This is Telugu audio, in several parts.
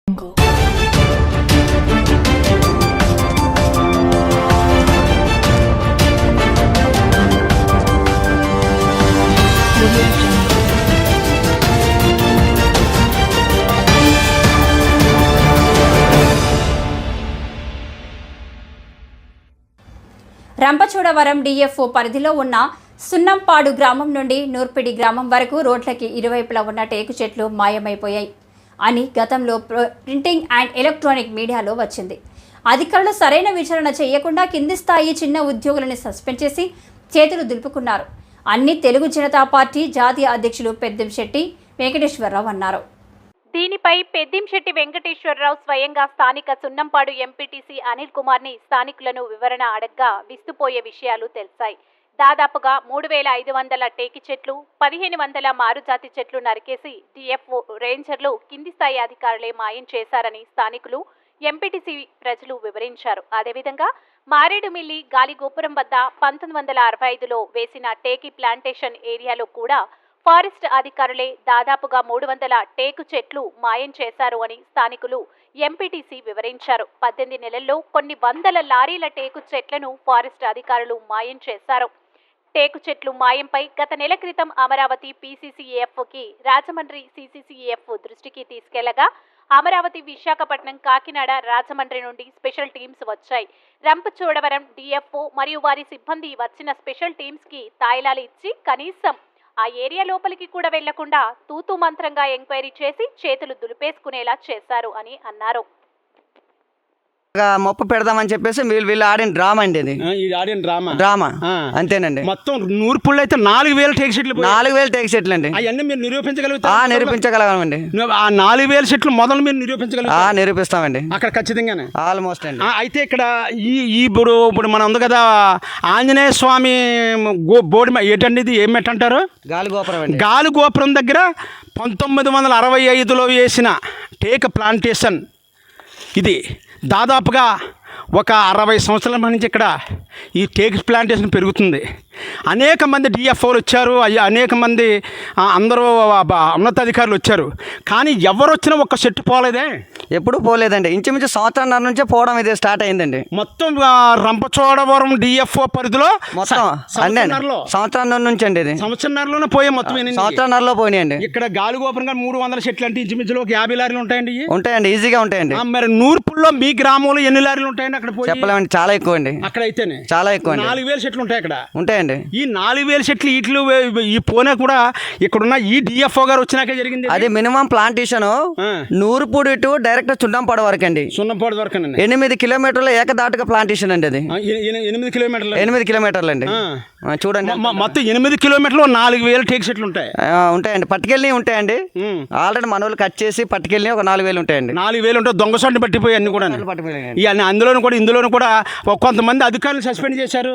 రంపచోడవరం డిఎఫ్ఓ పరిధిలో ఉన్న సున్నంపాడు గ్రామం నుండి నూర్పిడి గ్రామం వరకు రోడ్లకి ఇరువైపులా ఉన్న టేకు చెట్లు మాయమైపోయాయి అని గతంలో ప్రింటింగ్ అండ్ ఎలక్ట్రానిక్ మీడియాలో వచ్చింది. అధికారులు సరైన విచారణ చేయకుండా కింది స్థాయి చిన్న ఉద్యోగులను సస్పెండ్ చేసి చేతులు దులుపుకున్నారు. అన్ని తెలుగు జనతా పార్టీ జాతీయ అధ్యక్షులు పెద్దంశెట్టి వెంకటేశ్వరరావు అన్నారు. దీనిపై పెద్దంశెట్టి వెంకటేశ్వరరావు స్వయంగా స్థానిక సున్నంపాడు ఎంపీటీసీ అనిల్ కుమార్ని స్థానికులను వివరణ అడగ్గా విస్తుపోయే విషయాలు తెలిసాయి. దాదాపుగా 3500 టేకి చెట్లు, 1500 మారుజాతి చెట్లు నరికేసి డిఎఫ్ఓ రేంజర్లు కింది స్థాయి అధికారులే మాయం చేశారని స్థానికులు, ఎంపీటీసీ ప్రజలు వివరించారు. అదేవిధంగా మారేడుమిల్లి గాలిగోపురం వద్ద 1965లో వేసిన టేకి ప్లాంటేషన్ ఏరియాలో కూడా ఫారెస్ట్ అధికారులే దాదాపుగా 300 టేకు చెట్లు మాయం చేశారు అని స్థానికులు, ఎంపీటీసీ వివరించారు. 18 నెలల్లో కొన్ని వందల లారీల టేకు చెట్లను ఫారెస్ట్ అధికారులు మాయం చేశారు. టేకు చెట్లు మాయంపై గత నెల క్రితం అమరావతి పీసీసీఎఫ్కి, రాజమండ్రి సీసీసీఎఫ్ దృష్టికి తీసుకెళ్లగా అమరావతి, విశాఖపట్నం, కాకినాడ, రాజమండ్రి నుండి స్పెషల్ టీమ్స్ వచ్చాయి. రంపచోడవరం డిఎఫ్ఓ మరియు వారి సిబ్బంది వచ్చిన స్పెషల్ టీమ్స్ కి తాయిలాలు ఇచ్చి కనీసం ఆ ఏరియా లోపలికి కూడా వెళ్లకుండా తూతూ మంత్రంగా ఎంక్వైరీ చేసి చేతులు దులిపేసుకునేలా చేశారు అని అన్నారు. మొప్పు పెడదామని చెప్పేసి వీళ్ళు ఆడిన డ్రామా అండి. ఇది ఆడిన డ్రామా అంతేనండి. మొత్తం నూర్పుళ్ళు అయితే 4000 టేక్ చెట్లు 4000 టేక్ చెట్లు అండి. అవన్నీ మీరు నిరూపించగలుగుతారు? నిరూపించగలమండి. ఆ 4000 చెట్లు మొదలు మీరు నిరూపించగలుగుతారు? నిరూపిస్తామండి అక్కడ ఖచ్చితంగానే ఆల్మోస్ట్ అండి. అయితే ఇక్కడ ఇప్పుడు మన ఉంది కదా ఆంజనేయ స్వామి బోర్డు ఏంటండి, ఇది ఏం మెట్టంటారు? గాలిగోపురం. గాలిగోపురం దగ్గర 1965లో వేసిన టేక్ ప్లాంటేషన్ ఇది. దాదాపుగా ఒక 60 సంవత్సరాల నుంచి ఇక్కడ ఈ టేక్ ప్లాంటేషన్ పెరుగుతుంది. అనేక మంది డిఎఫ్ఓలు వచ్చారు, అనేక మంది అందరూ ఉన్నతాధికారులు వచ్చారు. కానీ ఎవరు వచ్చినా ఒక్క చెట్టు పోలేదే, ఎప్పుడు పోలేదండి. ఇంచుమించు సంవత్సరంన్నర నుంచే పోవడం ఇది స్టార్ట్ అయిందండి. మొత్తం రంపచోడవరం డిఎఫ్ఓ పరిధిలో మొత్తం సంవత్సరం నుంచి అండి. ఇది సంవత్సరంన్నరలోనే పోయే మొత్తం సంవత్సరంన్నరలో పోయినాయండి. ఇక్కడ గాలిగోపురం 300 చెట్లు అంటే ఇంచుమించులో 50 లారీలు ఉంటాయండి. ఉంటాయండి, ఈజీగా ఉంటాయండి. మరి నూర్పుల్లో మీ గ్రామంలో ఎన్ని లారీలు ఉంటాయండి? అక్కడ చెప్పలేమండి, చాలా ఎక్కువ అండి. అక్కడ అయితేనే చాలా ఎక్కువ 4000 చెట్లు ఉంటాయి అక్కడ. ఉంటాయండి. ఈ 4000 చెట్లు ఇట్లు ఈ పోనే కూడా ఇక్కడున్న ఈ డిఎఫ్ఓ గారు వచ్చినాకే జరిగింది. అది minimum plantation నూర్పుడి to direct Sunnampadu వరకు అండి. సున్నంపాడు వరకు 8 కిలోమీటర్ల ఏకదాటుగా ప్లాంటేషన్ అండి. అది 8 కిలోమీటర్లు. 8 కిలోమీటర్లు అండి. చూడండి, మొత్తం 8 కిలోమీటర్లు 4000 టేక్ చెట్లు ఉంటాయి. ఉంటాయండి, పట్టుకెళ్ళి ఉంటాయండి. ఆల్రెడీ మనోళ్ళు కట్ చేసి పట్టుకెళ్ళి ఒక 4000 ఉంటాయండి. 4000 ఉంటాయి. దొంగ సొంటి పట్టిపోయి అన్ని కూడా. ఇందులోనూ కూడా కొంతమంది అధికారులు సస్పెండ్ చేశారు.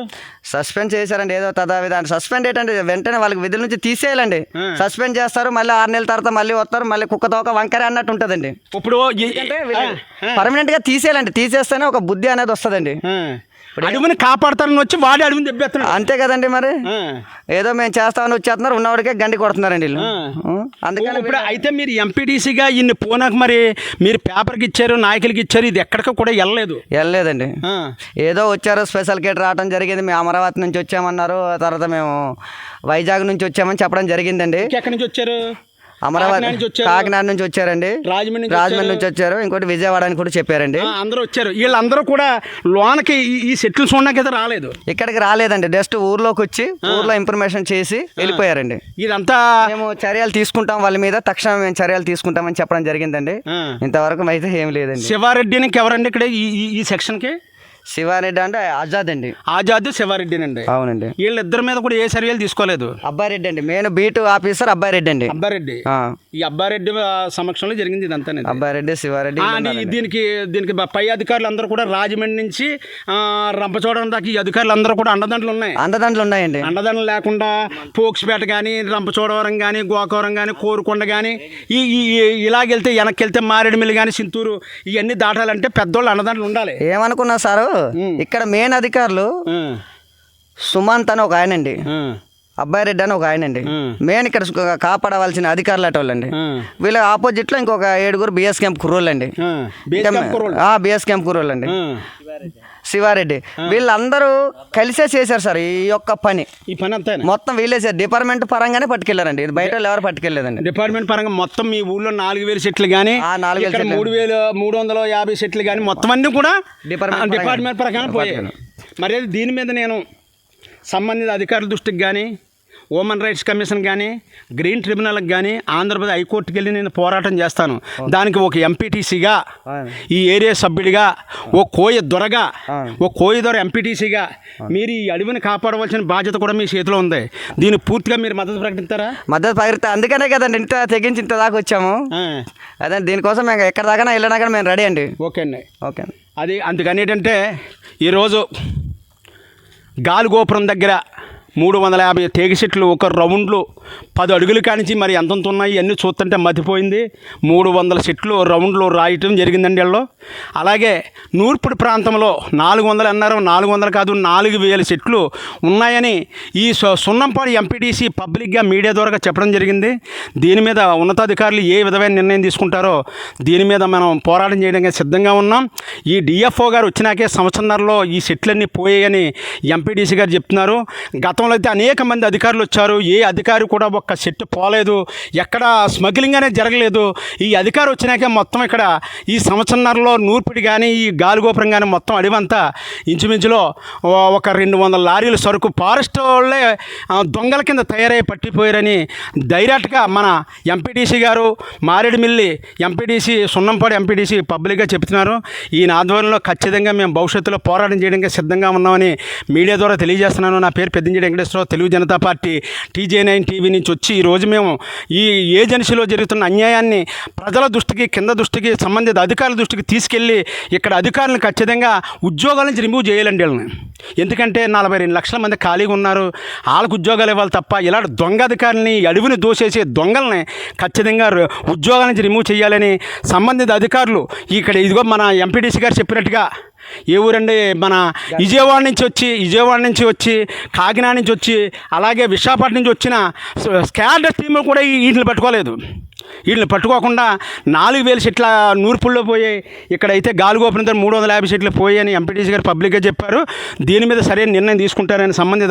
సస్పెండ్ చేశారండి, ఏదో తదావిధాన్ని. సస్పెండ్ ఏంటంటే వెంటనే వాళ్ళకి విధుల నుంచి తీసేయాలండి. సస్పెండ్ చేస్తారు, మళ్ళీ 6 నెలల తర్వాత మళ్ళీ వస్తారు, మళ్ళీ కుక్కతోక వంకర అన్నట్టు ఉంటుందండి. ఇప్పుడు పర్మనెంట్ గా తీసేయాలండి. తీసేస్తేనే ఒక బుద్ధి అనేది వస్తుందండి. అడవిని కాపాడతారని వచ్చి వాడి అడవిని దెబ్బేస్తున్నారు. అంతే కదండి. మరి ఏదో మేము చేస్తామని వచ్చేస్తున్నారు, ఉన్నవాడికే గండి కొడుతున్నారండి వీళ్ళు. అందుకని ఇప్పుడు అయితే మీరు ఎంపీటీసీగా ఇన్ని పోనాక మరి మీరు పేపర్కి ఇచ్చారు, నాయకులకి ఇచ్చారు, ఇది ఎక్కడికి కూడా వెళ్ళలేదండి. ఏదో వచ్చారు, స్పెషల్ కేట్ రావడం జరిగింది. మేము అమరావతి నుంచి వచ్చామన్నారు, తర్వాత మేము వైజాగ్ నుంచి వచ్చామని చెప్పడం జరిగిందండి. ఎక్కడి నుంచి వచ్చారు? అమరావతి, కాకినాడ నుంచి వచ్చారండి, రాజమండ్రి నుంచి వచ్చారు, ఇంకోటి విజయవాడ అని కూడా చెప్పారండి. అందరూ వచ్చారు. వీళ్ళందరూ కూడా లోనకి ఈ సెటిల్ చూడడానికి రాలేదు. ఇక్కడికి రాలేదండి, జస్ట్ ఊర్లోకి వచ్చి ఊర్లో ఇన్ఫర్మేషన్ చేసి వెళ్ళిపోయారండి. ఇదంతా మేము చర్యలు తీసుకుంటాం, వాళ్ళ మీద తక్షణం మేము చర్యలు తీసుకుంటామని చెప్పడం జరిగిందండి. ఇంతవరకు అయితే ఏం లేదండి. శివారెడ్డిని ఎవరండి ఇక్కడ ఈ సెక్షన్ కి? శివారెడ్డి అంటే ఆజాద్ అండి. ఆజాద్ శివారెడ్డినండి. అవునండి. వీళ్ళిద్దరి మీద కూడా ఏ చర్యలు తీసుకోలేదు. అబ్బారెడ్డి అండి, మెయిన్ బీట్ ఆఫీసర్ అబ్బారెడ్డి అండి. అబ్బారెడ్డి, ఈ అబ్బారెడ్డి సమక్షంలో జరిగింది ఇదంతా. అబ్బారెడ్డి, శివారెడ్డి. దీనికి పై అధికారులు అందరూ కూడా రాజమండ్రి నుంచి రంపచోడవరం దాకా ఈ అధికారులు అందరూ కూడా అండదండలు ఉన్నాయండి. అండదండలు లేకుండా పోక్స్పేట కానీ, రంపచోడవరం కానీ, గోకవరం కానీ, కోరుకొండ కానీ, ఇలాగెళ్తే వెనక్కి వెళ్తే మారేడుమిల్లి కానీ, సింతూరు, ఇవన్నీ దాటాలంటే పెద్దోళ్ళు అండదండలు ఉండాలి. ఏమనుకున్నా సారు, ఇక్కడ మెయిన్ అధికారులు సుమంత్ అని ఒక ఆయన అండి. అబ్బాయి రెడ్డి అని ఒక ఆయన అండి. మెయిన్ ఇక్కడ కాపాడవలసిన అధికారులు అటోళ్ళండి. వీళ్ళ ఆపోజిట్ లో ఇంకొక 7 బిఎస్ క్యాంప్ కుర్రోళ్ళు అండి. బిఎస్ క్యాంప్ కుర్రోళ్ళు అండి, శివారెడ్డి. వీళ్ళందరూ కలిసే చేశారు సార్ ఈ యొక్క పని. ఈ పని అంతా మొత్తం వీళ్ళే సార్ డిపార్ట్మెంట్ పరంగానే పట్టుకెళ్లారండి, బయట వాళ్ళు ఎవరు పట్టుకెళ్ళలేదండి. డిపార్ట్మెంట్ పరంగా మొత్తం మీ ఊళ్ళో 4000 సెట్లు కానీ 3350 సెట్లు కానీ మొత్తం అన్నీ కూడా డిపార్ట్మెంట్ పరంగా పోయాయి. మరి దీని మీద నేను సంబంధిత అధికారుల దృష్టికి కానీ, హ్యూమన్ రైట్స్ కమిషన్ కానీ, గ్రీన్ ట్రిబ్యునల్కి కానీ, ఆంధ్రప్రదేశ్ హైకోర్టుకి వెళ్ళి నేను పోరాటం చేస్తాను. దానికి ఒక ఎంపీటీసీగా, ఈ ఏరియా సభ్యుడిగా, ఓ కోయ దొరగా, ఓ కోయ దొర ఎంపీటీసీగా మీరు ఈ అడవిని కాపాడవలసిన బాధ్యత కూడా మీ చేతిలో ఉంది. దీన్ని పూర్తిగా మీరు మద్దతు ప్రకటిస్తారా? మద్దతు ప్రకటిస్తా, అందుకనే కదండి ఇంత తెగించి ఇంత దాకా వచ్చాము. అదే దీనికోసం మేము ఎక్కడ దాకా వెళ్ళినా కానీ మేము రెడీ అండి. ఓకే అండి, ఓకే అండి. అది అందుకని ఏంటంటే ఈరోజు గాలిగోపురం దగ్గర 350 తేగ చెట్లు ఒక రౌండ్లు 10 అడుగులు కానించి మరి ఎంతంత ఉన్నాయి అన్నీ చూస్తుంటే మతిపోయింది. 300 చెట్లు రౌండ్లు రాయటం జరిగిందండి వీళ్ళు. అలాగే నూర్పుడి ప్రాంతంలో 400 అన్నారు, 400 కాదు 4000 చెట్లు ఉన్నాయని ఈ సున్నంపాడు ఎంపీటీసీ పబ్లిక్గా మీడియా ద్వారా చెప్పడం జరిగింది. దీని మీద ఉన్నతాధికారులు ఏ విధమైన నిర్ణయం తీసుకుంటారో దీని మీద మనం పోరాటం చేయడానికి సిద్ధంగా ఉన్నాం. ఈ డిఎఫ్ఓ గారు వచ్చినాకే సంవత్సరంలో ఈ చెట్లన్నీ పోయాయని ఎంపీటీసీ గారు చెప్తున్నారు. గతంలో అయితే అనేక మంది అధికారులు వచ్చారు, ఏ అధికారి కూడా ఒక్క చెట్టు పోలేదు, ఎక్కడ స్మగ్లింగ్ అనేది జరగలేదు. ఈ అధికారి వచ్చినాకే మొత్తం ఇక్కడ ఈ సంవత్సరంలో నూర్పిడి కానీ, ఈ గాలిగోపురం కానీ మొత్తం అడివంతా ఇంచుమించులో ఒక 200 లారీల సరుకు ఫారెస్ట్ వాళ్ళే దొంగల కింద తయారై పట్టిపోయారని డైరెక్ట్గా మన ఎంపీటీసీ గారు, మారేడుమిల్లి ఎంపీటీసీ, సున్నంపాడు ఎంపీటీసీ పబ్లిక్గా చెప్తున్నారు. ఈ ఆధ్వర్యంలో ఖచ్చితంగా మేము భవిష్యత్తులో పోరాటం చేయడానికి సిద్ధంగా ఉన్నామని మీడియా ద్వారా తెలియజేస్తున్నాను. నా పేరు Peddinjadi Venkateswara Rao, Telugu Janata party TJ9 TV నుంచి వచ్చి ఈరోజు మేము ఈ ఏజెన్సీలో జరుగుతున్న అన్యాయాన్ని ప్రజల దృష్టికి, కింద దృష్టికి, సంబంధిత అధికారుల దృష్టికి తీసుకెళ్ళి ఇక్కడ అధికారులను ఖచ్చితంగా ఉద్యోగాల నుంచి రిమూవ్ చేయాలండి వీళ్ళని. ఎందుకంటే 42 లక్షల మంది ఖాళీగా ఉన్నారు, వాళ్ళకు ఉద్యోగాలు ఇవ్వాలి తప్ప ఇలాంటి దొంగ అధికారులని, అడవిని దోసేసే దొంగల్ని ఖచ్చితంగా ఉద్యోగాల నుంచి రిమూవ్ చేయాలని సంబంధిత అధికారులు ఇక్కడ ఇదిగో మన ఎంపీటీసీ గారు చెప్పినట్టుగా ఏ ఊరండి మన విజయవాడ నుంచి వచ్చి కాకినాడ నుంచి వచ్చి అలాగే విశాఖపట్నం నుంచి వచ్చిన స్కాడర్ టీములు కూడా వీటిని పట్టుకోలేదు. వీటిని పట్టుకోకుండా 4000 చెట్ల నూర్పుల్లో పోయాయి. ఇక్కడైతే గాలిగోపురం 350 చెట్లు పోయాయని ఎంపీటీసీ గారు పబ్లిక్గా చెప్పారు. దీని మీద సరైన నిర్ణయం తీసుకుంటారని సంబంధిత